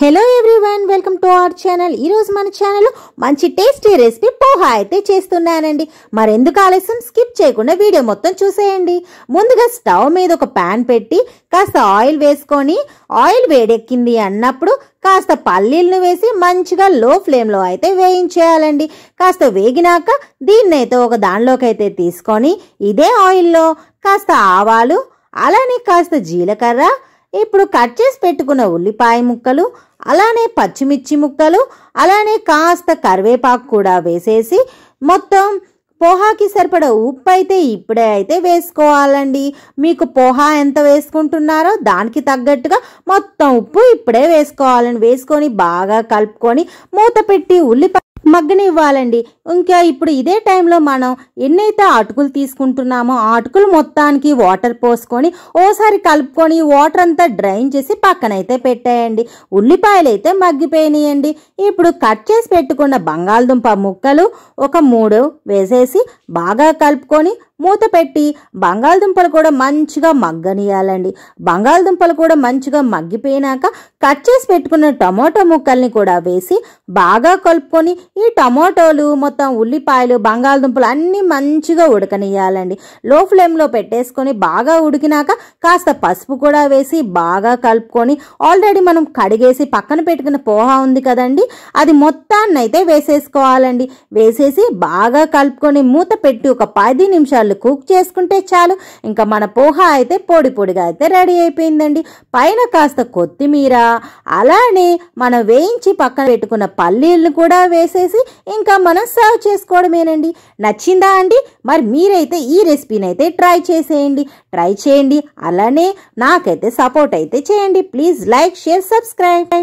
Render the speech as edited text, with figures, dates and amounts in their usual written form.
Hello everyone, welcome to our channel. ఈరోజు మన ఛానల్లో మంచి టేస్టీ రెసిపీ పోహా అయితే చేస్తున్నానండి. మరెందుకు ఆలస్యం, స్కిప్ చేయకుండా వీడియో మొత్తం చూసేయండి. ముందుగా స్టవ్ మీద ఒక ప్యాన్ పెట్టి కాస్త ఆయిల్ వేసుకొని, ఆయిల్ వేడెక్కింది అన్నప్పుడు కాస్త పల్లీలను వేసి మంచిగా లో ఫ్లేమ్లో అయితే వేయించేయాలండి. కాస్త వేగినాక దీన్నైతే ఒక దానిలోకి అయితే తీసుకొని ఇదే ఆయిల్లో కాస్త ఆవాలు, అలానే కాస్త జీలకర్ర, ఇప్పుడు కట్ చేసి పెట్టుకున్న ఉల్లిపాయ ముక్కలు, అలానే పచ్చిమిర్చి ముక్కలు, అలానే కాస్త కరివేపాకు కూడా వేసేసి మొత్తం పోహాకి సరిపడా ఉప్పు అయితే ఇప్పుడే అయితే వేసుకోవాలండి. మీకు పోహా ఎంత వేసుకుంటున్నారో దానికి తగ్గట్టుగా మొత్తం ఉప్పు ఇప్పుడే వేసుకోవాలండి. వేసుకొని బాగా కలుపుకొని మూత పెట్టి ఉల్లిపాయ మగ్గనివ్వాలండి. ఇంకా ఇప్పుడు ఇదే టైంలో మనం ఎన్నైతే అటుకులు తీసుకుంటున్నామో ఆ అటుకులు మొత్తానికి వాటర్ పోసుకొని ఓసారి కలుపుకొని వాటర్ అంతా డ్రైన్ చేసి పక్కనైతే పెట్టేయండి. ఉల్లిపాయలు అయితే మగ్గిపోయినాయండి. ఇప్పుడు కట్ చేసి పెట్టుకున్న బంగాళదుంప ముక్కలు ఒక 3 వేసేసి బాగా కలుపుకొని మూత పెట్టి బంగాళదుంపలు కూడా మంచిగా మగ్గనియాలండి. బంగాళదుంపలు కూడా మంచిగా మగ్గిపోయినాక కట్ చేసి పెట్టుకున్న టమాటో ముక్కల్ని కూడా వేసి బాగా కలుపుకొని ఈ టమాటోలు మొత్తం ఉల్లిపాయలు బంగాళదుంపలు అన్నీ మంచిగా ఉడకనియాలండి. లో ఫ్లేమ్లో పెట్టేసుకొని బాగా ఉడికినాక కాస్త పసుపు కూడా వేసి బాగా కలుపుకొని ఆల్రెడీ మనం కడిగేసి పక్కన పెట్టుకున్న పోహా ఉంది కదండి, అది మొత్తాన్ని అయితే వేసేసుకోవాలండి. వేసేసి బాగా కలుపుకొని మూత పెట్టి ఒక 10 నిమిషాలు కుక్ చేసుకుంటే చాలు. ఇంకా మన పోహా అయితే పొడి పొడిగా అయితే రెడీ అయిపోయిందండి. పైన కాస్త కొత్తిమీర, అలానే మనం వేయించి పక్కన పెట్టుకున్న పల్లీలను కూడా వేసేసి ఇంకా మనం సర్వ్ చేసుకోవడమేనండి. నచ్చిందా అండి? మరి మీరైతే ఈ రెసిపీని అయితే ట్రై చేయండి. అలానే నాకైతే సపోర్ట్ అయితే చేయండి. Please like, share, subscribe.